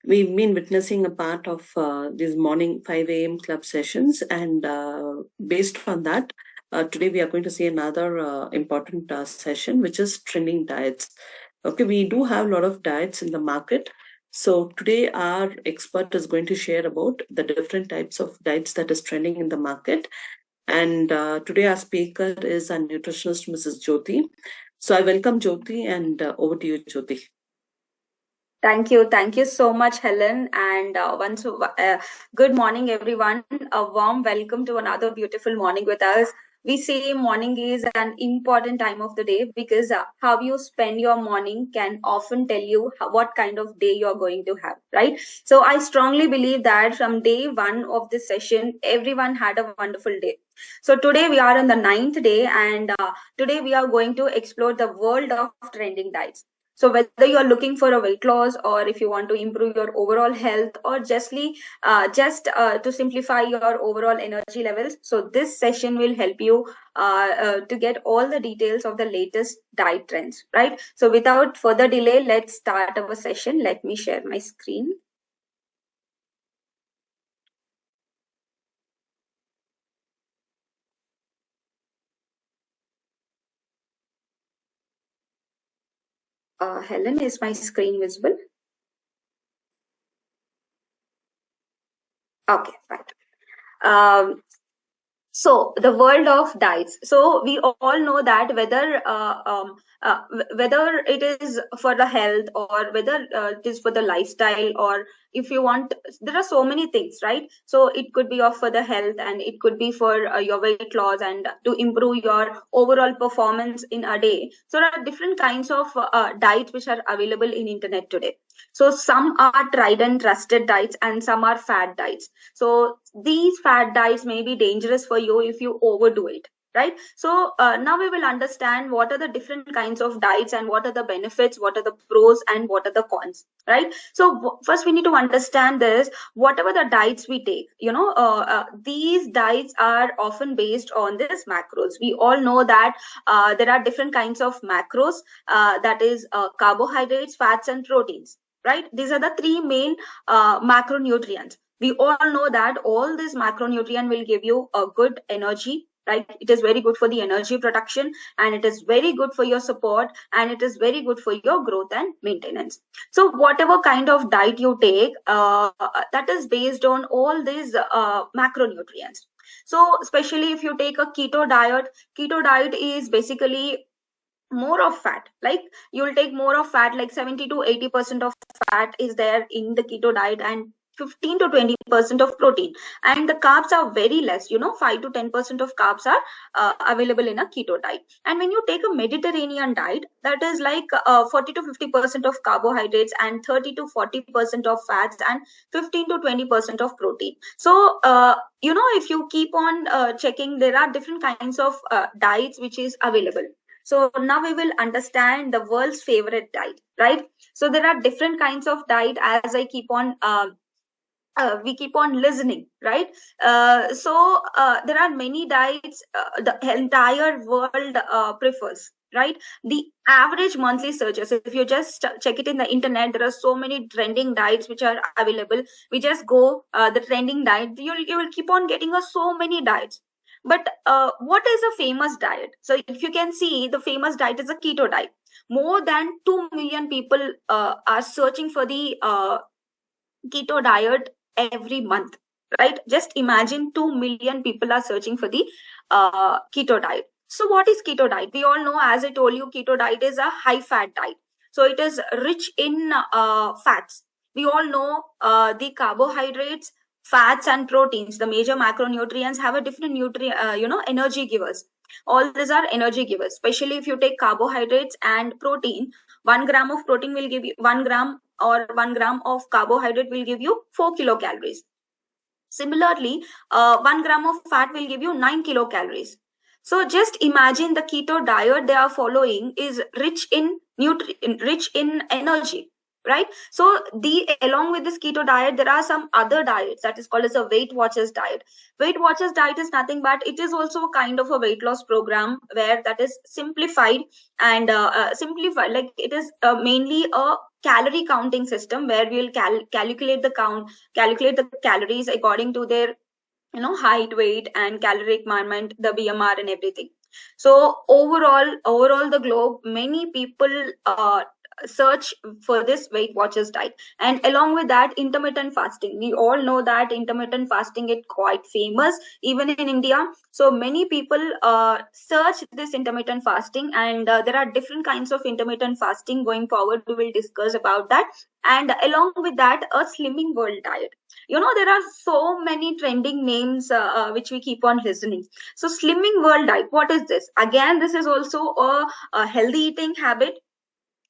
we've been witnessing a part of these morning 5 a.m. club sessions, and based on that, today we are going to see another important session, which is trending diets. Okay, we do have a lot of diets in the market. So today our expert is going to share about the different types of diets that is trending in the market. And today our speaker is a nutritionist, Mrs. Jyothi. So I welcome Jyothi, and over to you, Jyothi. Thank you. Thank you so much, Helen. And good morning, everyone. A warm welcome to another beautiful morning with us. We say morning is an important time of the day because how you spend your morning can often tell you what kind of day you're going to have, right? So I strongly believe that from day one of this session, everyone had a wonderful day. So today we are on the 9th day, and today we are going to explore the world of trending diets. So whether you're looking for a weight loss, or if you want to improve your overall health, or just to simplify your overall energy levels, so this session will help you to get all the details of the latest diet trends, right? So without further delay, let's start our session. Let me share my screen. Helen, is my screen visible? Okay, right. So the world of diets. So we all know that whether it is for the health, or whether it is for the lifestyle, or if you want, there are so many things, right? So it could be of for the health, and it could be for your weight loss and to improve your overall performance in a day. So there are different kinds of diets which are available in internet today. So some are tried and trusted diets, and some are fad diets. So these fad diets may be dangerous for you if you overdo it, right? So now we will understand what are the different kinds of diets, and what are the benefits, what are the pros, and what are the cons, right? So first we need to understand this. Whatever the diets we take, these diets are often based on this macros. We all know that there are different kinds of macros, that is carbohydrates, fats, and proteins, right? These are the three main macronutrients. We all know that all this macronutrient will give you a good energy, right? It is very good for the energy production, and it is very good for your support, and it is very good for your growth and maintenance. So whatever kind of diet you take, that is based on all these macronutrients. So especially if you take a keto diet is basically more of fat. Like, you'll take more of fat, like 70 to 80% of fat is there in the keto diet, and 15 to 20% of protein, and the carbs are very less, 5 to 10% of carbs are available in a keto diet. And when you take a Mediterranean diet, that is like 40 to 50% of carbohydrates, and 30 to 40% of fats, and 15 to 20% of protein. So if you keep on checking, there are different kinds of diets which is available. So now we will understand the world's favorite diet, right? So there are different kinds of diet, as I keep on we keep on listening, right? There are many diets the entire world prefers, right? The average monthly searches, if you just check it in the internet, there are so many trending diets which are available. We just go the trending diet, you will keep on getting so many diets. But what is a famous diet? So if you can see, the famous diet is a keto diet. More than 2 million people are searching for the keto diet every month, right? Just imagine 2 million people are searching for the keto diet. So what is keto diet? We all know, as I told you, keto diet is a high fat diet. So it is rich in fats. We all know the carbohydrates, fats, and proteins, the major macronutrients, have a different energy givers. All these are energy givers, especially if you take carbohydrates and protein. 1 gram of protein will give you 1 gram, or 1 gram of carbohydrate will give you 4 kilocalories. Similarly, 1 gram of fat will give you 9 kilocalories. So just imagine the keto diet they are following is rich in rich in energy, right? So along with this keto diet, there are some other diets that is called as a Weight Watchers diet. Weight Watchers diet is nothing but it is also a kind of a weight loss program, where that is simplified, and simplified, like it is mainly a calorie counting system where we'll calculate the calories according to their height, weight, and calorie requirement, the BMR, and everything. So overall the globe, many people search for this Weight Watchers diet. And along with that, intermittent fasting, we all know that intermittent fasting is quite famous even in India. So many people search this intermittent fasting, and there are different kinds of intermittent fasting. Going forward, we will discuss about that. And along with that, a slimming world diet. There are so many trending names which we keep on listening. So slimming world diet, what is this? Again, this is also a healthy eating habit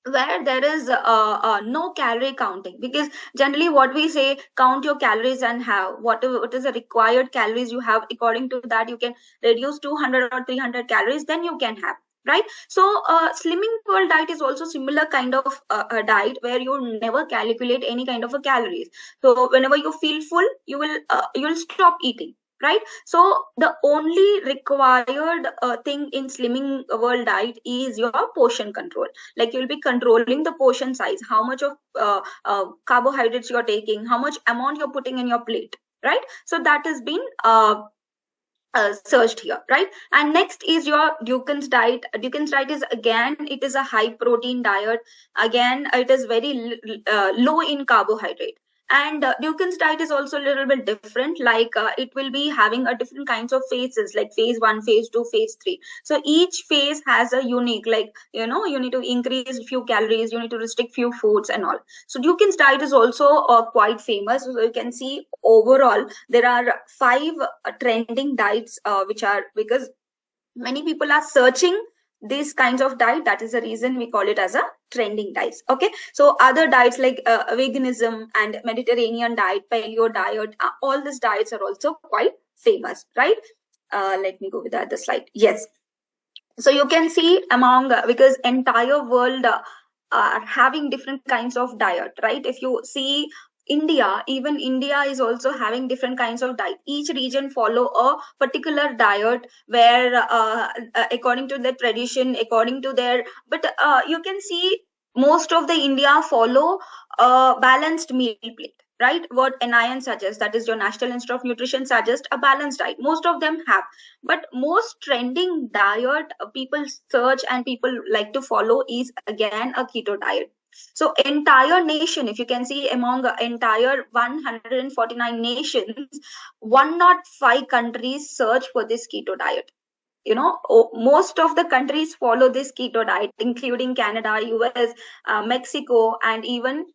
where there is no calorie counting, because generally what we say, count your calories and have what is the required calories you have. According to that, you can reduce 200 or 300 calories, then you can have, right? So slimming world diet is also similar kind of a diet where you never calculate any kind of a calories. So whenever you feel full, you will stop eating, right? So the only required thing in slimming world diet is your portion control. Like, you'll be controlling the portion size, how much of carbohydrates you're taking, how much amount you're putting in your plate, right? So that has been searched here, right? And next is your Dukan's diet. Dukan's diet is, again, it is a high protein diet. Again, it is very low in carbohydrate. And Dukan's diet is also a little bit different. Like, it will be having a different kinds of phases, like phase 1, phase 2, phase 3. So each phase has a unique, like, you need to increase few calories, you need to restrict few foods and all. So Dukan's diet is also quite famous. So you can see overall there are 5 trending diets which are, because many people are searching these kinds of diet. That is the reason we call it as a trending diets. Okay, so other diets like veganism and Mediterranean diet, paleo diet, all these diets are also quite famous, right? Let me go with the other slide. Yes, so you can see among because entire world are having different kinds of diet, right? If you see India, even India is also having different kinds of diet. Each region follow a particular diet where according to their tradition, according to their, but you can see most of the India follow a balanced meal plate, right? What NIN suggests, that is your National Institute of Nutrition, suggests a balanced diet. Most of them have, but most trending diet people search and people like to follow is again a keto diet. So entire nation, if you can see among entire 149 nations, 105 countries search for this keto diet. Most of the countries follow this keto diet, including Canada, US, Mexico, and even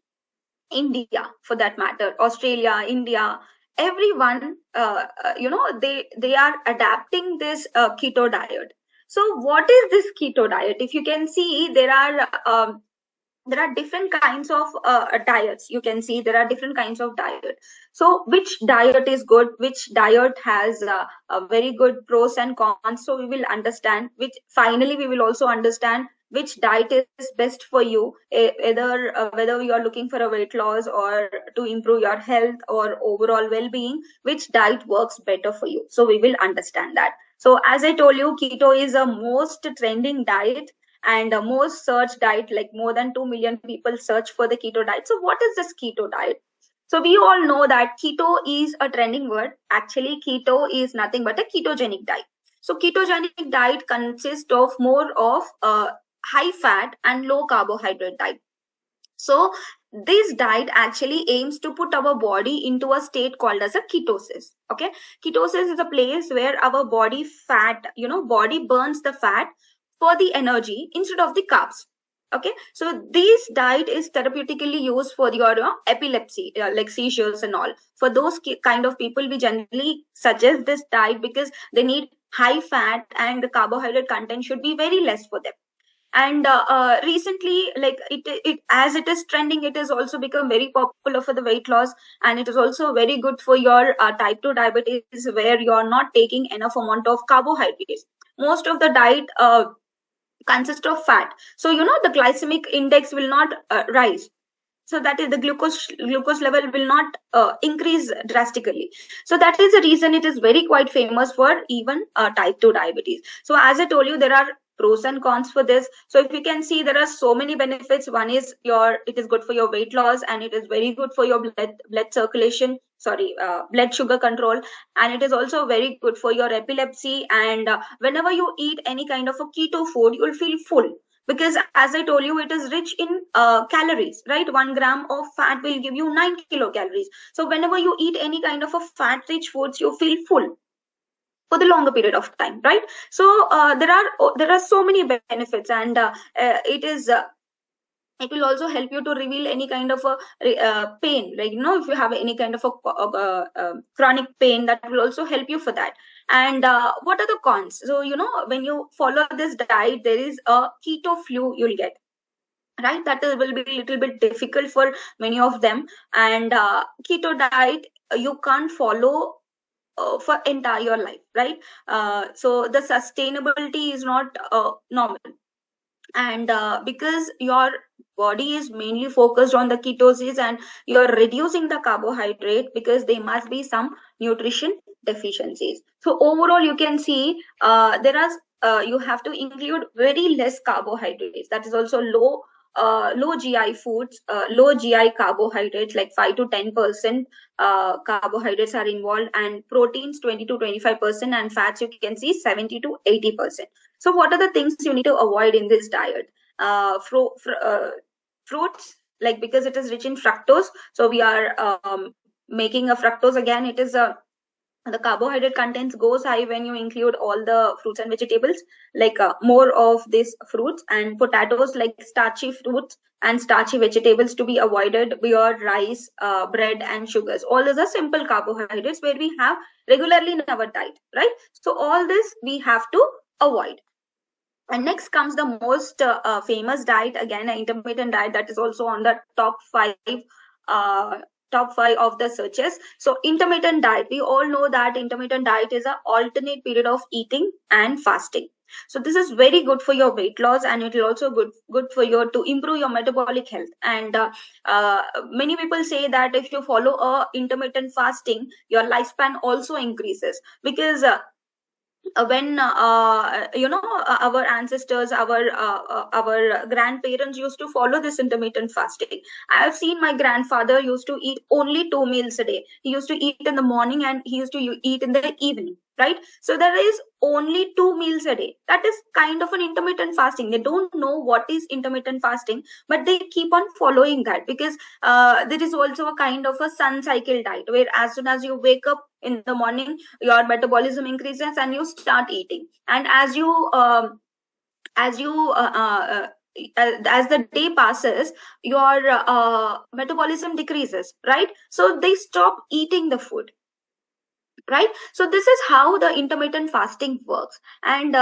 India, for that matter, Australia, India, everyone, they are adapting this keto diet. So what is this keto diet? If you can see, there are different kinds of diets. You can see there are different kinds of diet. So which diet is good, which diet has a very good pros and cons, so we will understand, which finally we will also understand which diet is best for you, whether you are looking for a weight loss or to improve your health or overall well-being, which diet works better for you. So we will understand that. So as I told you, keto is a most trending diet and most searched diet. Like, more than 2 million people search for the keto diet. So what is this keto diet? So we all know that keto is a trending word. Actually, keto is nothing but a ketogenic diet. So ketogenic diet consists of more of high fat and low carbohydrate diet. So this diet actually aims to put our body into a state called as a ketosis. Okay, ketosis is a place where our body burns the fat for the energy instead of the carbs. Okay, so this diet is therapeutically used for your epilepsy, like seizures and all. For those kind of people, we generally suggest this diet because they need high fat and the carbohydrate content should be very less for them. And recently, like, it as it is trending, it has also become very popular for the weight loss, and it is also very good for your type 2 diabetes, where you are not taking enough amount of carbohydrates. Most of the diet consist of fat, so the glycemic index will not rise, so that is the glucose level will not increase drastically. So that is the reason it is very quite famous for even type 2 diabetes. So as I told you, there are pros and cons for this. So if you can see, there are so many benefits. One is it is good for your weight loss, and it is very good for your blood circulation, blood sugar control, and it is also very good for your epilepsy. And whenever you eat any kind of a keto food, you'll feel full, because as I told you, it is rich in calories, right? 1 gram of fat will give you 9 kilocalories. So whenever you eat any kind of a fat rich foods, you feel full for the longer period of time, right? So there are so many benefits, and it will also help you to reveal any kind of a pain, like if you have any kind of a chronic pain, that will also help you for that. And what are the cons? So when you follow this diet, there is a keto flu you'll get, right? Will be a little bit difficult for many of them. And keto diet, you can't follow for entire life, right? So the sustainability is not normal. And because your body is mainly focused on the ketosis, and you're reducing the carbohydrate, because there must be some nutrition deficiencies. So overall, you can see you have to include very less carbohydrates. That is also low GI foods, low GI carbohydrates, like 5 to 10% carbohydrates are involved, and proteins 20 to 25%, and fats you can see 70 to 80%. So what are the things you need to avoid in this diet? Fruits, like, because it is rich in fructose, so we are making a fructose. Again, it is the carbohydrate contents goes high when you include all the fruits and vegetables, like more of these fruits. And potatoes, like starchy fruits and starchy vegetables, to be avoided. Your rice, bread, and sugars, all those are simple carbohydrates where we have regularly in our diet, right? So all this we have to avoid. And next comes the most famous diet, again, an intermittent diet, that is also on the uh, top five of the searches. So intermittent diet, we all know that intermittent diet is an alternate period of eating and fasting. So this is very good for your weight loss, and it will also good for you to improve your metabolic health. And many people say that if you follow a intermittent fasting, your lifespan also increases, because when our ancestors, our grandparents used to follow this intermittent fasting. I have seen my grandfather used to eat only 2 meals a day. He used to eat in the morning, and he used to eat in the evening, right? So there is only 2 meals a day. That is kind of an intermittent fasting. They don't know what is intermittent fasting, but they keep on following that, because there is also a kind of a sun cycle diet, where as soon as you wake up in the morning, your metabolism increases and you start eating. And as you as the day passes, your metabolism decreases, right? So they stop eating the food, right? So this is how the intermittent fasting works. And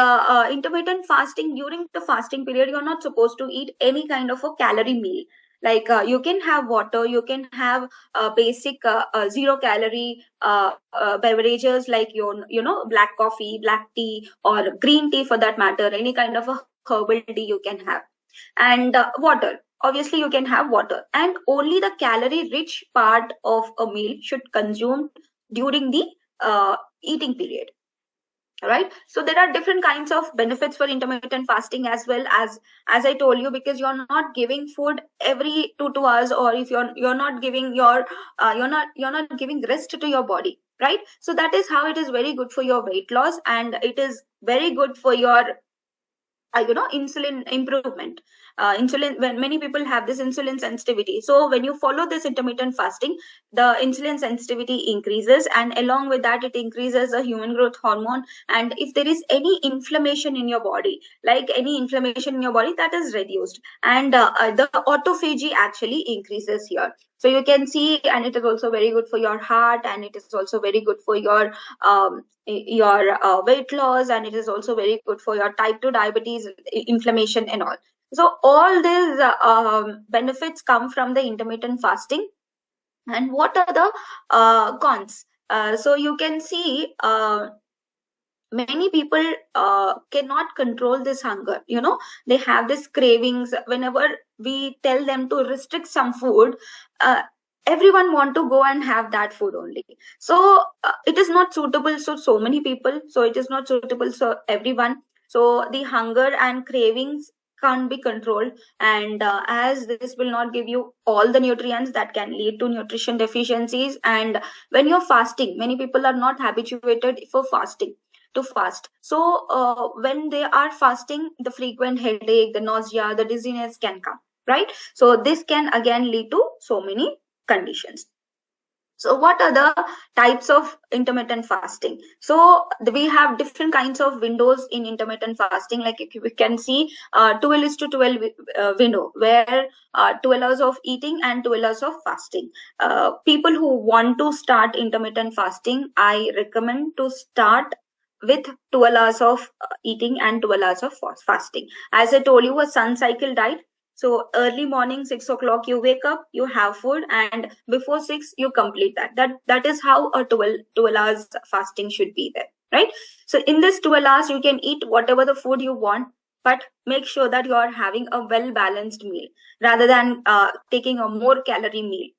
intermittent fasting, during the fasting period, you're not supposed to eat any kind of a calorie meal. Like you can have water, you can have basic 0 calorie beverages, like black coffee, black tea, or green tea for that matter, any kind of a herbal tea you can have. And water, obviously you can have water, and only the calorie rich part of a meal should consume during the eating period, right? So there are different kinds of benefits for intermittent fasting, as I told you, because you're not giving food every 2 hours, or if you're not giving you're not giving rest to your body, right? So that is how it is very good for your weight loss, and it is very good for your insulin improvement. Insulin, when many people have this insulin sensitivity, so when you follow this intermittent fasting, the insulin sensitivity increases, and along with that, it increases the human growth hormone. And if there is any inflammation in your body, like any inflammation in your body, that is reduced, and the autophagy actually increases here. So you can see, and it is also very good for your heart, and it is also very good for your weight loss, and it is also very good for your type 2 diabetes, inflammation, and all. So all these benefits come from the intermittent fasting. And what are the cons? So you can see, many people cannot control this hunger. They have this cravings. Whenever we tell them to restrict some food, everyone want to go and have that food only. So it is not suitable so many people, so it is not suitable for everyone. So the hunger and cravings can't be controlled, and as this will not give you all the nutrients, that can lead to nutrition deficiencies. And when you're fasting, many people are not habituated for fasting to fast. So when they are fasting, the frequent headache, the nausea, the dizziness can come, right? So this can again lead to so many conditions. So what are the types of intermittent fasting? So we have different kinds of windows in intermittent fasting. Like we can see 12 is to 12 window, where 12 hours of eating and 12 hours of fasting. People who want to start intermittent fasting, I recommend to start with 12 hours of eating and 12 hours of fasting. As I told you, a sun cycle diet. So early morning, 6 o'clock, you wake up, you have food, and before 6, you complete that. That is how a 12 hours fasting should be there, right? So in this 12 hours, you can eat whatever the food you want, but make sure that you are having a well balanced meal rather than taking a more calorie meal,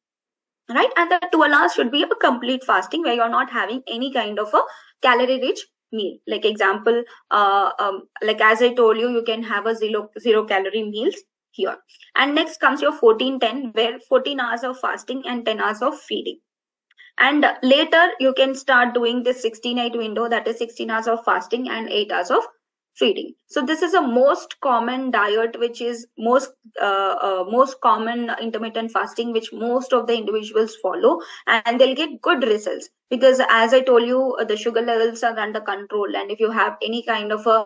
right? And the 12 hours should be a complete fasting where you're not having any kind of a calorie rich meal. Like example, like as I told you, you can have a zero calorie meals here. And next comes your 14-10, where 14 hours of fasting and 10 hours of feeding. And later you can start doing this 16-8 window, that is 16 hours of fasting and 8 hours of feeding. So this is a most common diet, which is most common intermittent fasting, which most of the individuals follow, and they'll get good results. Because as I told you, the sugar levels are under control, and if you have any kind of a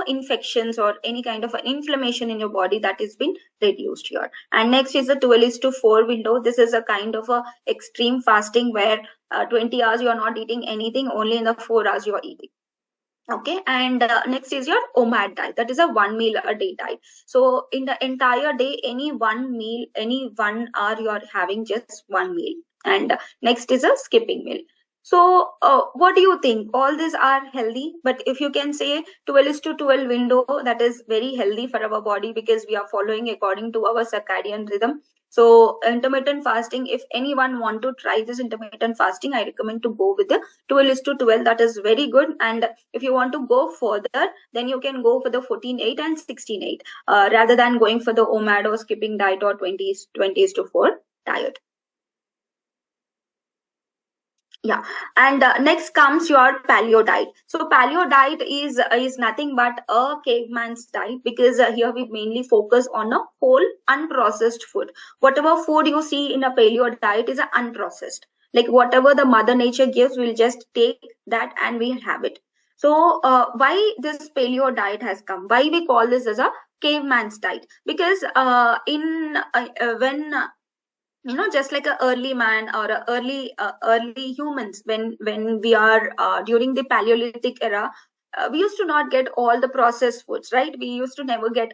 infections or any kind of an inflammation in your body, that has been reduced here. And next is the 12 is to 4 window. This is a kind of a extreme fasting where 20 hours you are not eating anything, only in the 4 hours you are eating. Okay. And next is your OMAD diet, that is a 1 meal a day diet. So in the entire day, any 1 meal, any 1 hour, you are having just 1 meal. And next is a skipping meal. So what do you think? All these are healthy, but if you can say 12 is to 12 window, that is very healthy for our body, because we are following according to our circadian rhythm. So intermittent fasting, if anyone want to try this intermittent fasting, I recommend to go with the 12 is to 12. That is very good. And if you want to go further, then you can go for the 14-8 and 16-8, rather than going for the OMAD or skipping diet or 20 is to 4 diet. Yeah. And next comes your paleo diet. So paleo diet is nothing but a caveman's diet, because here we mainly focus on a whole unprocessed food. Whatever food you see in a paleo diet is unprocessed. Like whatever the mother nature gives, we'll just take that and we'll have it. So why this paleo diet has come? Why we call this as a caveman's diet? Because in when just like a early man or a early humans, when we are during the Paleolithic era, we used to not get all the processed foods, right? We used to never get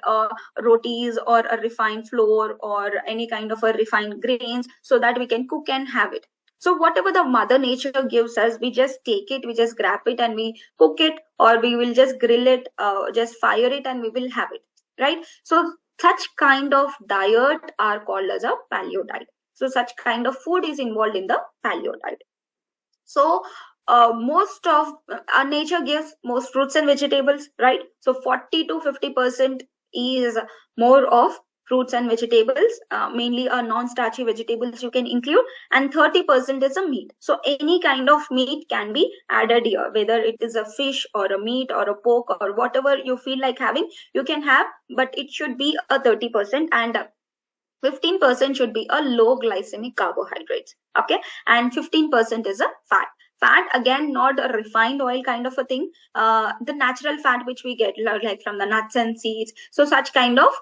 rotis or a refined flour or any kind of a refined grains, so that we can cook and have it. So whatever the mother nature gives us, we just take it, we just grab it and we cook it, or we will just grill it, just fire it, and we will have it, right? So such kind of diet are called as a paleo diet. So such kind of food is involved in the paleo diet. So most of our nature gives most fruits and vegetables, right? So 40 to 50% is more of fruits and vegetables, mainly non-starchy vegetables you can include, and 30% is a meat. So any kind of meat can be added here, whether it is a fish or a meat or a pork or whatever you feel like having, you can have, but it should be a 30%, and 15% should be a low glycemic carbohydrates. Okay. And 15% is a fat, again, not a refined oil kind of a thing, the natural fat which we get like from the nuts and seeds. So such kind of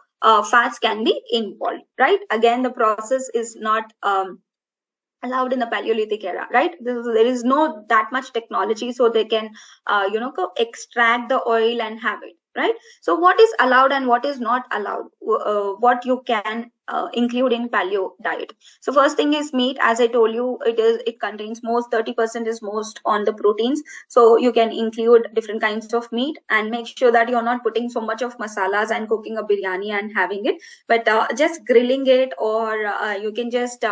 fats can be involved, right? Again, the process is not allowed in the Paleolithic era, right? There is no that much technology, so they can go extract the oil and have it, right? So what is allowed and what is not allowed, what you can include in paleo diet. So first thing is meat. As I told you, it contains most 30% is most on the proteins, so you can include different kinds of meat, and make sure that you're not putting so much of masalas and cooking a biryani and having it, but just grilling it, or you can just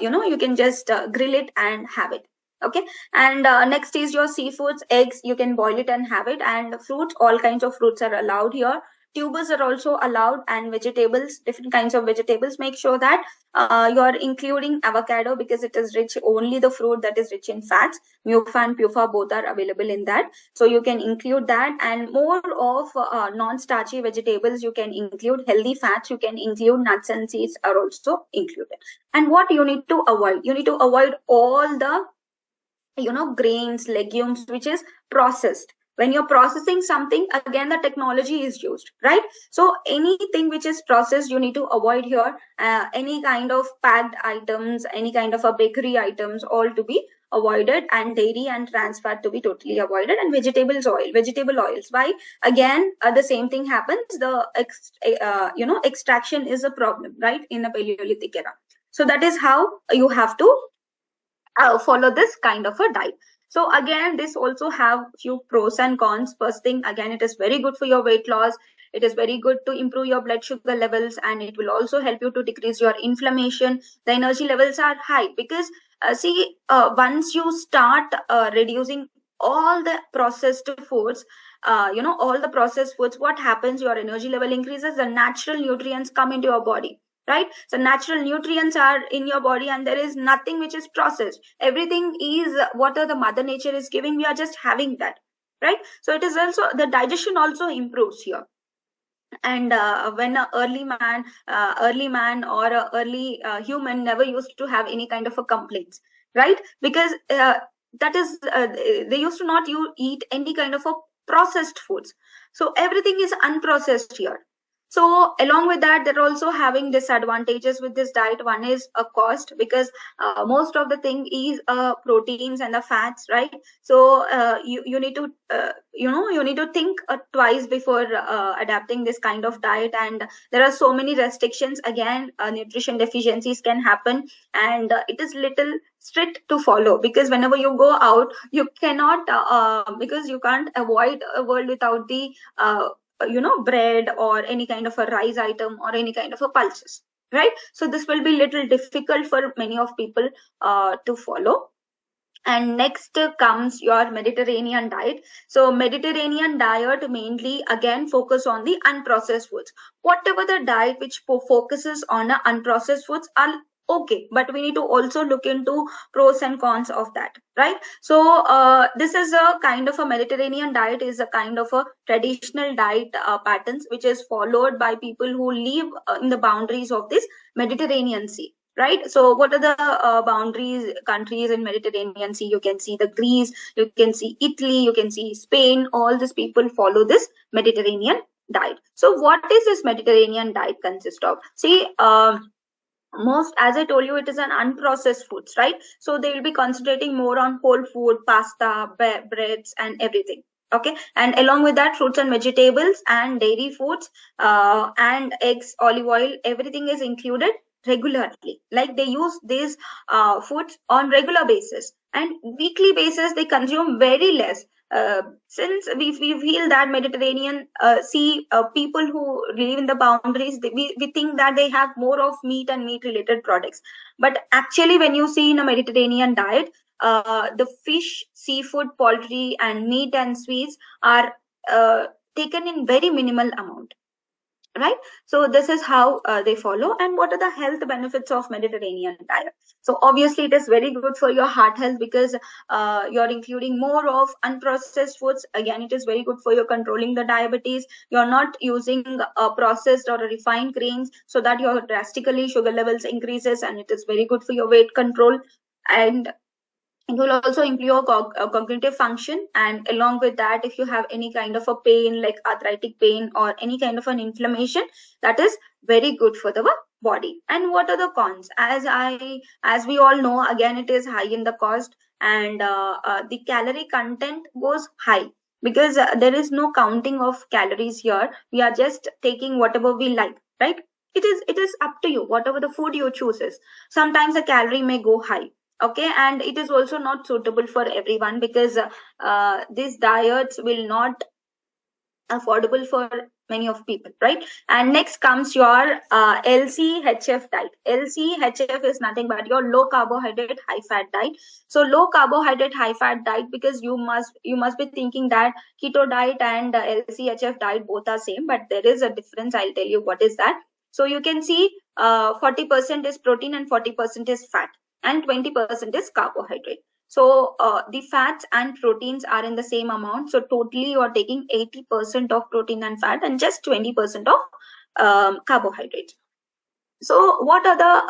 you can just grill it and have it. Okay. And next is your seafoods, eggs, you can boil it and have it. And fruits, all kinds of fruits are allowed here. Tubers are also allowed, and vegetables, different kinds of vegetables. Make sure that you're including avocado, because it is rich, only the fruit that is rich in fats. Mufa and pufa both are available in that, so you can include that. And more of non-starchy vegetables you can include. Healthy fats you can include. Nuts and seeds are also included. And what you need to avoid, you need to avoid all the grains, legumes, which is processed. When you're processing something, again the technology is used, right? So anything which is processed you need to avoid here. Any kind of packed items, any kind of a bakery items, all to be avoided. And dairy and trans fat to be totally avoided. And vegetable oils, why? Again, the same thing happens. The extraction is a problem, right, in a Paleolithic era. So that is how you have to follow this kind of a diet. So again, this also have few pros and cons. First thing, again, it is very good for your weight loss. It is very good to improve your blood sugar levels, and it will also help you to decrease your inflammation. The energy levels are high because once you start reducing all the processed foods, all the processed foods, what happens? Your energy level increases. The natural nutrients come into your body, right? So natural nutrients are in your body, and there is nothing which is processed. Everything is what the mother nature is giving. We are just having that, right? So it is also, the digestion also improves here. And when a early man or a early human never used to have any kind of a complaints, right? Because that is they used to not eat any kind of a processed foods. So everything is unprocessed here. So along with that, they're also having disadvantages with this diet. One is a cost, because most of the thing is proteins and the fats, right? So you need to you need to think twice before adapting this kind of diet. And there are so many restrictions. Again, nutrition deficiencies can happen, and it is little strict to follow, because whenever you go out, you cannot because you can't avoid a world without the bread or any kind of a rice item or any kind of a pulses, right? So this will be little difficult for many of people to follow. And next comes your Mediterranean diet. So Mediterranean diet mainly again focus on the unprocessed foods. Whatever the diet which focuses on the unprocessed foods are okay, but we need to also look into pros and cons of that, right? So this is a kind of a Mediterranean diet, is a kind of a traditional diet patterns which is followed by people who live in the boundaries of this Mediterranean Sea, right? So what are the boundaries countries in Mediterranean Sea? You can see the Greece, you can see Italy, you can see Spain. All these people follow this Mediterranean diet. So what is this Mediterranean diet consist of? See, most, as I told you, it is an unprocessed foods, right? So they will be concentrating more on whole food, pasta, breads and everything. Okay. And along with that, fruits and vegetables and dairy foods and eggs, olive oil, everything is included regularly. Like they use these foods on regular basis, and weekly basis they consume very less. Since we feel that Mediterranean Sea people who live in the boundaries, we think that they have more of meat and meat related products. But actually, when you see in a Mediterranean diet, the fish, seafood, poultry, and meat and sweets are taken in very minimal amount, right? So this is how they follow. And what are the health benefits of Mediterranean diet? So obviously it is very good for your heart health, because you're including more of unprocessed foods. Again, it is very good for your controlling the diabetes. You're not using processed or refined grains, so that your drastically sugar levels increases, and it is very good for your weight control. And it will also improve your cognitive function. And along with that, if you have any kind of a pain like arthritic pain or any kind of an inflammation, that is very good for the body. And what are the cons? As we all know, again, it is high in the cost, and the calorie content goes high, because there is no counting of calories here. We are just taking whatever we like, right? It is up to you, whatever the food you chooses. Sometimes the calorie may go high. Okay. And it is also not suitable for everyone, because these diets will not affordable for many of people, right? And next comes your LCHF diet. LCHF is nothing but your low carbohydrate, high fat diet. So low carbohydrate, high fat diet, because you must be thinking that keto diet and LCHF diet both are same, but there is a difference. I'll tell you what is that. So you can see 40% is protein and 40% is fat, and 20% is carbohydrate. So the fats and proteins are in the same amount. So totally you are taking 80% of protein and fat and just 20% of carbohydrates. So what are the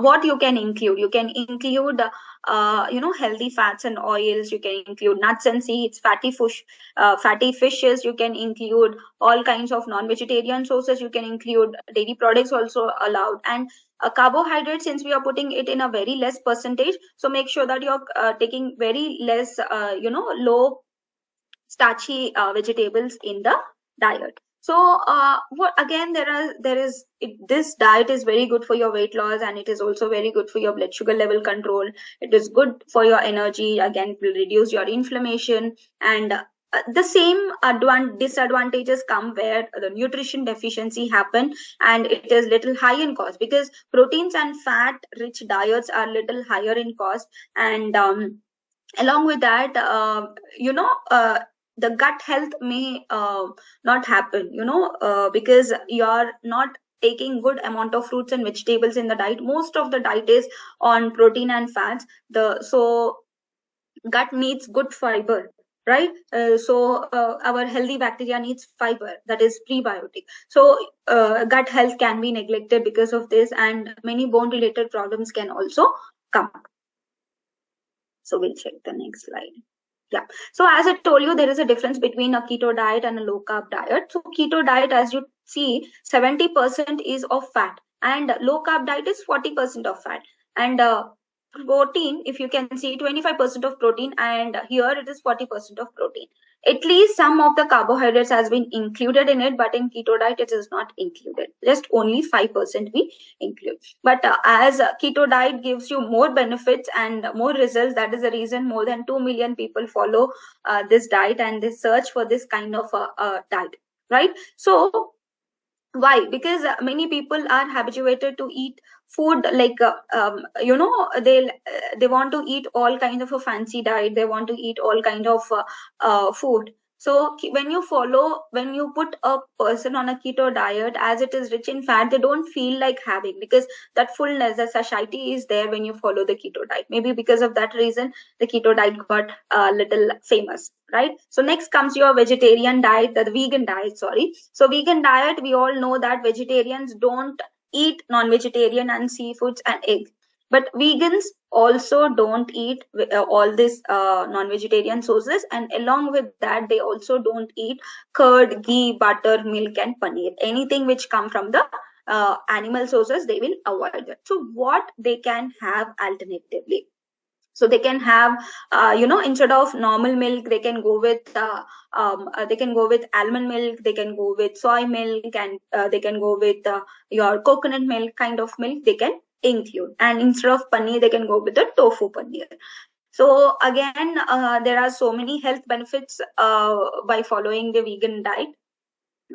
what you can include? You can include healthy fats and oils. You can include nuts and seeds, fatty fishes. You can include all kinds of non-vegetarian sources. You can include dairy products also allowed. And carbohydrates, since we are putting it in a very less percentage, so make sure that you're taking very less low starchy vegetables in the diet. So this diet is very good for your weight loss, and it is also very good for your blood sugar level control. It is good for your energy. Again, it will reduce your inflammation. And the same disadvantages come where the nutrition deficiency happen, and it is little high in cost, because proteins and fat rich diets are little higher in cost. And along with that, the gut health may not happen, because you're not taking good amount of fruits and vegetables in the diet. Most of the diet is on protein and fats. So gut needs good fiber, right? Our healthy bacteria needs fiber, that is prebiotic. So gut health can be neglected because of this, and many bone related problems can also come. So we'll check the next slide. Yeah. So as I told you, there is a difference between a keto diet and a low carb diet. So keto diet, as you see, 70% is of fat, and low carb diet is 40% of fat. And protein, if you can see, 25% of protein, and here it is 40% of protein. At least some of the carbohydrates has been included in it, but in keto diet it is not included. Just only 5% we include. But as keto diet gives you more benefits and more results, that is the reason more than 2 million people follow this diet, and they search for this kind of diet, right? So why? Because many people are habituated to eat food like they want to eat all kind of a fancy diet. They want to eat all kind of food. So when you put a person on a keto diet, as it is rich in fat, they don't feel like having, because that fullness, the satiety is there when you follow the keto diet. Maybe because of that reason the keto diet got a little famous, right? So next comes your vegetarian diet, the vegan diet, sorry. So vegan diet, we all know that vegetarians don't eat non-vegetarian and seafoods and eggs, but vegans also don't eat all these non-vegetarian sources, and along with that they also don't eat curd, ghee, butter, milk and paneer. Anything which come from the animal sources, they will avoid it. So what they can have alternatively? So they can have instead of normal milk, they can go with almond milk, they can go with soy milk, and they can go with your coconut milk kind of milk they can include. And instead of paneer, they can go with the tofu paneer. So again, there are so many health benefits by following the vegan diet,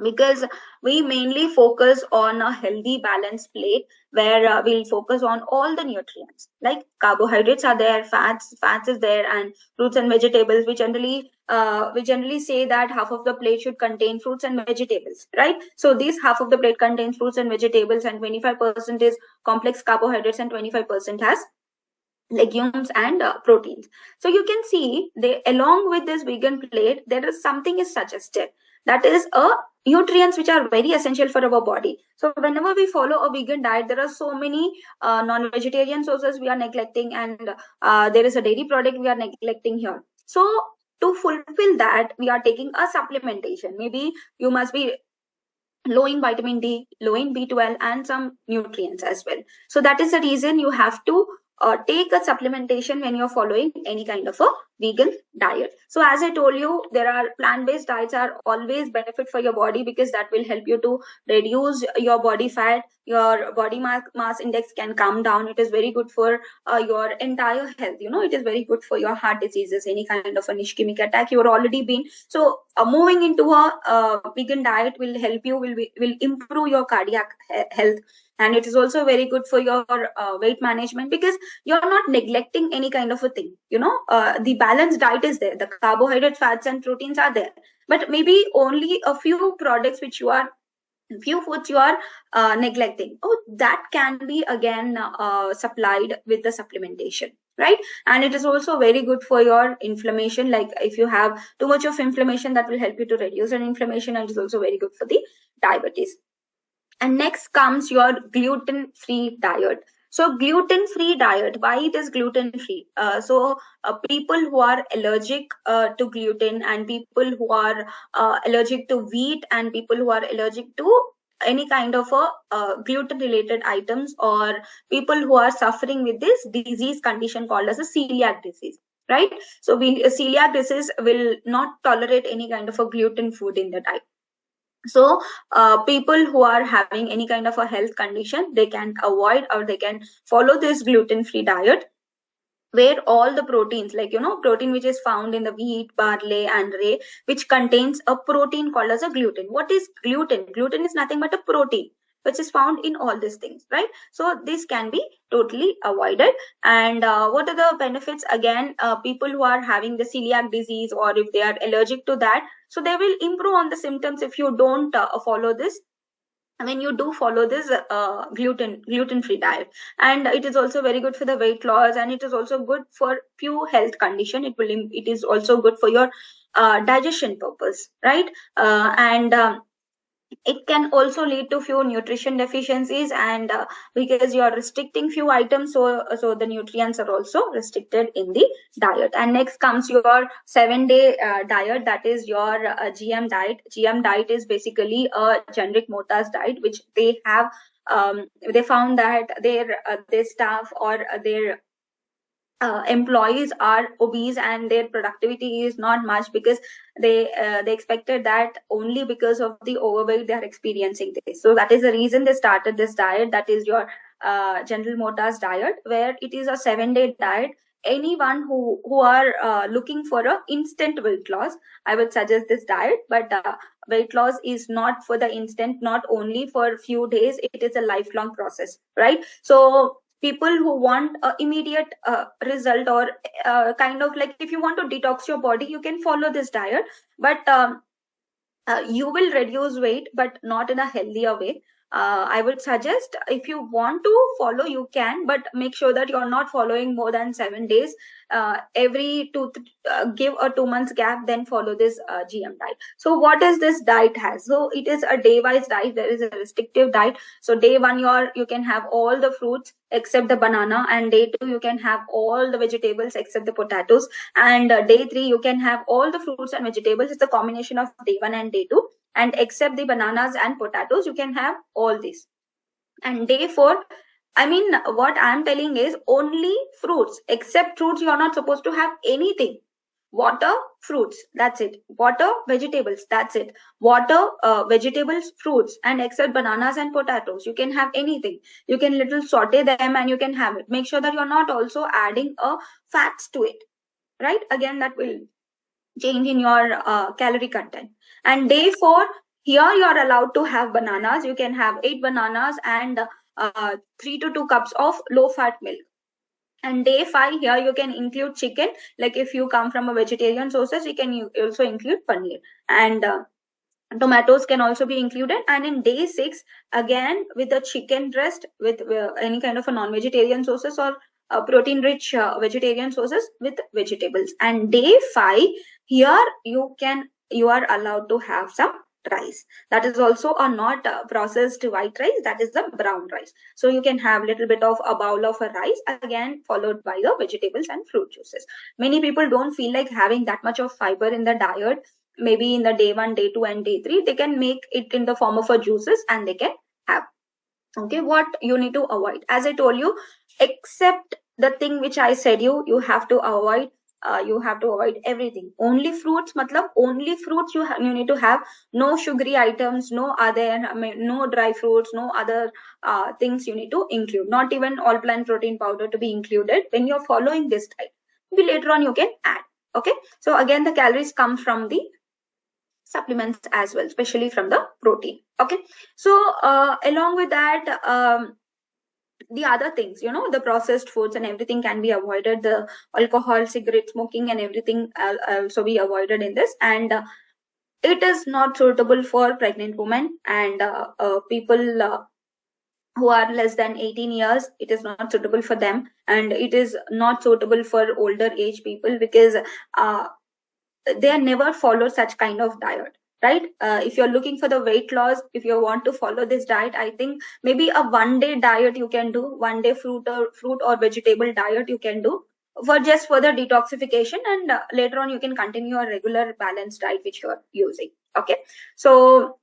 because we mainly focus on a healthy balanced plate, where we'll focus on all the nutrients, like carbohydrates are there, fats is there, and fruits and vegetables. We generally say that half of the plate should contain fruits and vegetables, right? So this half of the plate contains fruits and vegetables, and 25% is complex carbohydrates, and 25% has legumes and proteins. So you can see, they along with this vegan plate, there is something is suggested, that is a nutrients which are very essential for our body. So whenever we follow a vegan diet, there are so many non-vegetarian sources we are neglecting, and there is a dairy product we are neglecting here. So to fulfill that, we are taking a supplementation. Maybe you must be low in vitamin D, low in B12 and some nutrients as well. So that is the reason you have to take a supplementation when you're following any kind of a vegan diet. So as I told you, there are plant-based diets are always benefit for your body, because that will help you to reduce your body fat, your body mass index can come down. It is very good for your entire health. It is very good for your heart diseases, any kind of an ischemic attack you are already been. So moving into a vegan diet will help you, will improve your cardiac health, and it is also very good for your weight management, because you're not neglecting any kind of a thing. The balanced diet is there, the carbohydrates, fats and proteins are there, but maybe only a few products which you are few foods you are neglecting. That can be again supplied with the supplementation, right? And it is also very good for your inflammation. Like if you have too much of inflammation, that will help you to reduce an inflammation, and it is also very good for the diabetes. And next comes your gluten-free diet. So gluten-free diet, why it is gluten-free? People who are allergic to gluten, and people who are allergic to wheat, and people who are allergic to any kind of a gluten-related items, or people who are suffering with this disease condition called as a celiac disease, right? So celiac disease will not tolerate any kind of a gluten food in the diet. So people who are having any kind of a health condition, they can avoid, or they can follow this gluten-free diet, where all the proteins, like protein which is found in the wheat, barley and rye, which contains a protein called as a gluten. What is gluten? Gluten is nothing but a protein which is found in all these things, right? So this can be totally avoided. And what are the benefits? Again, people who are having the celiac disease, or if they are allergic to that, so they will improve on the symptoms if you don't follow this, when you do follow this gluten-free diet. And it is also very good for the weight loss, and it is also good for few health condition. It is also good for your digestion purpose, right? And it can also lead to few nutrition deficiencies, and because you are restricting few items, so the nutrients are also restricted in the diet. And next comes your 7-day diet, that is your GM diet. GM diet is basically a generic Mota's diet, which they have they found that their staff, or their employees are obese, and their productivity is not much, because they expected that only because of the overweight they are experiencing this. So that is the reason they started this diet, that is your General Motors diet, where it is a 7-day diet. Anyone who are looking for a instant weight loss, I would suggest this diet. But weight loss is not for the instant, not only for few days, it is a lifelong process, right? So people who want immediate result, or kind of like if you want to detox your body, you can follow this diet, but you will reduce weight, but not in a healthier way. I would suggest, if you want to follow, you can, but make sure that you're not following more than 7 days. Every give a 2 months gap, then follow this GM diet. So what is this diet has? So it is a day-wise diet. There is a restrictive diet. So day 1, you can have all the fruits except the banana, and day 2 you can have all the vegetables except the potatoes, and day 3 you can have all the fruits and vegetables. It's a combination of day 1 and day 2, and except the bananas and potatoes, you can have all this. And day 4, I mean, what I'm telling is only fruits. Except fruits, you're not supposed to have anything. Water, fruits, that's it. Water, vegetables, that's it. Water, vegetables, fruits, and except bananas and potatoes, you can have anything. You can little saute them and you can have it. Make sure that you're not also adding fats to it, right? Again, that will change in your calorie content. And day 4, here you are allowed to have bananas. You can have 8 bananas and 3 to 2 cups of low fat milk. And day 5, here you can include chicken. Like if you come from a vegetarian sources, you can also include paneer, and tomatoes can also be included. And in day 6, again with the chicken breast, with any kind of a non-vegetarian sources, or protein rich vegetarian sources with vegetables. And day 5, here you are allowed to have some rice. That is also a not processed white rice, that is the brown rice. So you can have little bit of a bowl of a rice, again followed by the vegetables and fruit juices. Many people don't feel like having that much of fiber in the diet. Maybe in the day 1, day 2 and day 3, they can make it in the form of a juices, and they can have. Okay, what you need to avoid, as I told you, except the thing which I said, you have to avoid you have to avoid everything. Only fruits, matlab only fruits you need to have. No sugary items, no other, no dry fruits, no other things you need to include. Not even all plant protein powder to be included when you're following this diet. Maybe later on you can add. Okay, so again the calories come from the supplements as well, especially from the protein. Okay, so along with that, the other things, the processed foods and everything can be avoided. The alcohol, cigarette smoking and everything also be avoided in this. And it is not suitable for pregnant women and people who are less than 18 years. It is not suitable for them, and it is not suitable for older age people, because they never follow such kind of diet, right? If you're looking for the weight loss, if you want to follow this diet, I think maybe a 1 day diet you can do, 1 day fruit or vegetable diet you can do for just further detoxification, and later on you can continue a regular balanced diet which you're using. Okay, so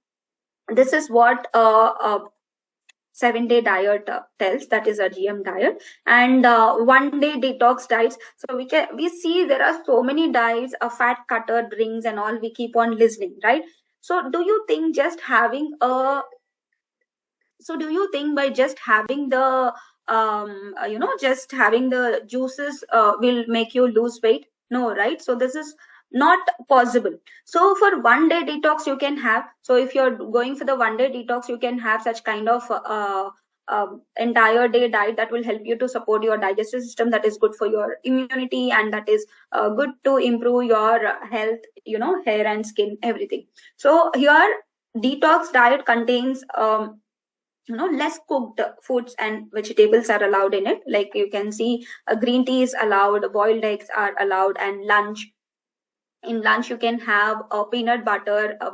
this is what 7 day diet tells, that is a GM diet. And 1 day detox diets. So we see there are so many diets, a fat cutter drinks and all, we keep on listening, right? So do you think by just having the just having the juices will make you lose weight? No, right? So this is not possible. So for 1 day detox you can have, so if you're going for the 1 day detox, you can have such kind of entire day diet that will help you to support your digestive system, that is good for your immunity, and that is good to improve your health, hair and skin, everything. So here detox diet contains less cooked foods and vegetables are allowed in it. Like you can see, green tea is allowed, boiled eggs are allowed, and in lunch you can have a peanut butter, a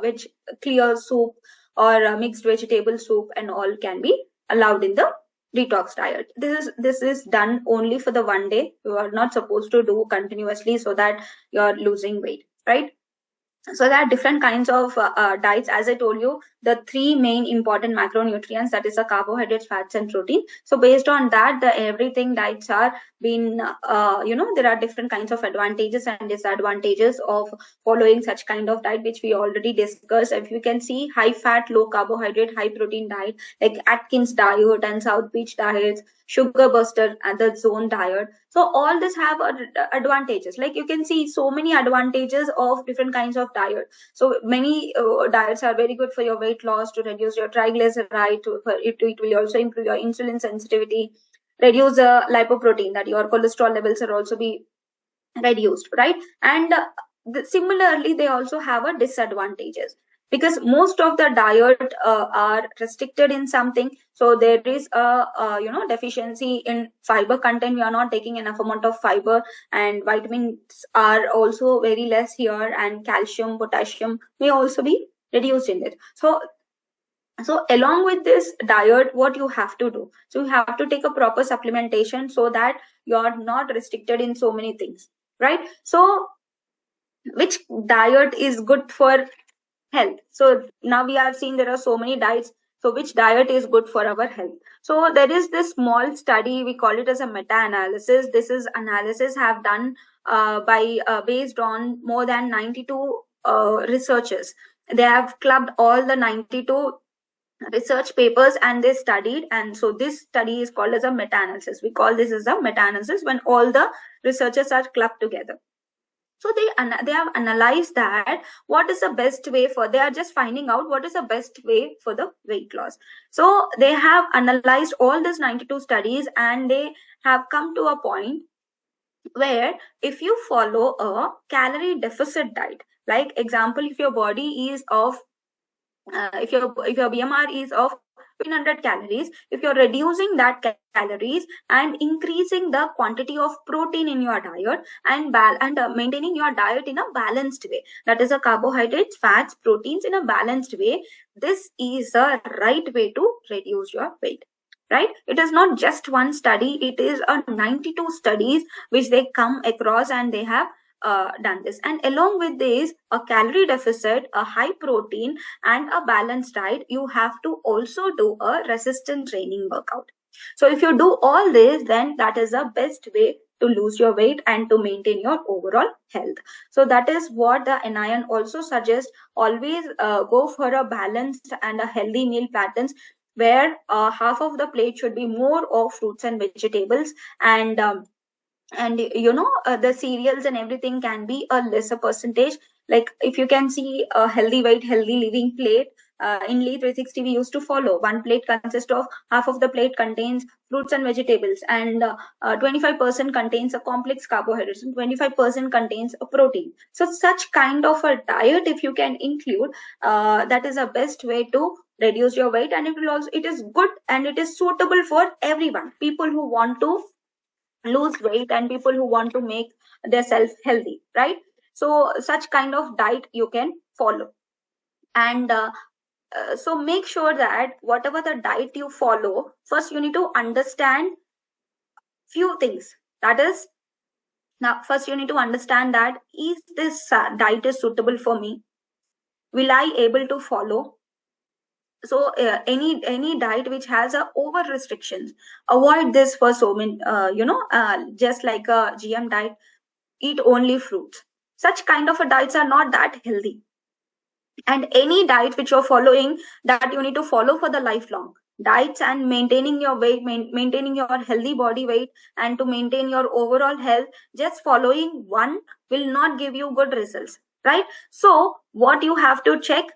clear soup, or a mixed vegetable soup, and all can be allowed in the detox diet. This is done only for the 1 day. You are not supposed to do continuously, so that you're losing weight, right? So there are different kinds of diets. As I told you, the three main important macronutrients, that is the carbohydrates, fats and protein. So based on that, the everything diets are been there are different kinds of advantages and disadvantages of following such kind of diet, which we already discussed. If you can see, high fat, low carbohydrate, high protein diet like Atkins diet and South Beach diets, sugar buster and the zone diet. So all this have advantages. Like you can see so many advantages of different kinds of diet. So many diets are very good for your weight loss, to reduce your triglyceride, it will also improve your insulin sensitivity, reduce the lipoprotein, that your cholesterol levels are also be reduced, right? And similarly they also have a disadvantages, because most of the diet are restricted in something. So there is a deficiency in fiber content. We are not taking enough amount of fiber, and vitamins are also very less here, and calcium, potassium may also be reduced in it. So along with this diet, what you have to do, so you have to take a proper supplementation, so that you are not restricted in so many things, right? So which diet is good for health? So now we have seen there are so many diets. So which diet is good for our health? So there is this small study, we call it as a meta-analysis. This is analysis have done by based on more than 92 researchers. They have clubbed all the 92 research papers and they studied, and so this study is called as a meta-analysis. We call this as a meta-analysis when all the researchers are clubbed together. So they have analyzed that what is the best way for, they are just finding out what is the best way for the weight loss. So they have analyzed all these 92 studies, and they have come to a point where if you follow a calorie deficit diet, like example, if your body is of if your BMR is of 1500 calories, if you're reducing that calories and increasing the quantity of protein in your diet, and maintaining your diet in a balanced way, that is a carbohydrates, fats, proteins in a balanced way, this is a right way to reduce your weight, right? It is not just one study, it is a 92 studies which they come across, and they have done this. And along with this, a calorie deficit, a high protein and a balanced diet, you have to also do a resistance training workout. So if you do all this, then that is the best way to lose your weight and to maintain your overall health. So that is what the NIN also suggests. Always go for a balanced and a healthy meal patterns, where half of the plate should be more of fruits and vegetables, and the cereals and everything can be a lesser percentage. Like if you can see a healthy weight healthy living plate, in Lee 360 we used to follow one plate consists of half of the plate contains fruits and vegetables, and 25% contains a complex carbohydrates, and 25% contains a protein. So such kind of a diet if you can include, that is the best way to reduce your weight, and it is good and it is suitable for everyone, people who want to lose weight and people who want to make their self healthy, right? So such kind of diet you can follow. And so make sure that whatever the diet you follow, first you need to understand few things. That is, now first you need to understand that is this diet is suitable for me, will I able to follow? So any diet which has a over restrictions, avoid this for so many, just like a GM diet, eat only fruits. Such kind of a diets are not that healthy. And any diet which you're following, that you need to follow for the lifelong diets, and maintaining your weight, maintaining your healthy body weight, and to maintain your overall health, just following one will not give you good results, right? So what you have to check,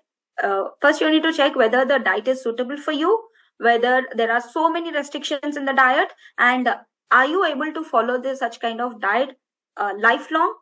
first you need to check whether the diet is suitable for you, whether there are so many restrictions in the diet, and are you able to follow this such kind of diet lifelong.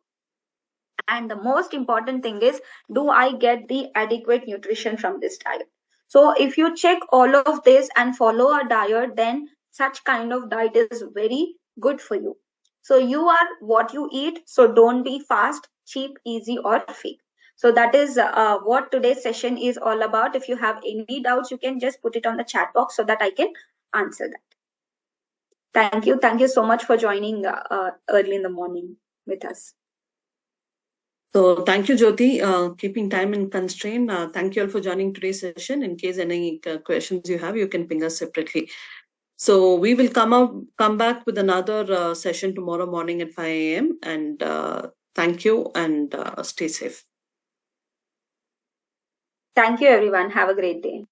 And the most important thing is, do I get the adequate nutrition from this diet? So if you check all of this and follow a diet, then such kind of diet is very good for you. So you are what you eat. So don't be fast, cheap, easy, or fake. So that is what today's session is all about. If you have any doubts, you can just put it on the chat box so that I can answer that. Thank you. Thank you so much for joining early in the morning with us. So thank you, Jyothi, keeping time in constraint. Thank you all for joining today's session. In case any questions you have, you can ping us separately. So we will come back with another session tomorrow morning at 5 a.m. And thank you, and stay safe. Thank you, everyone. Have a great day.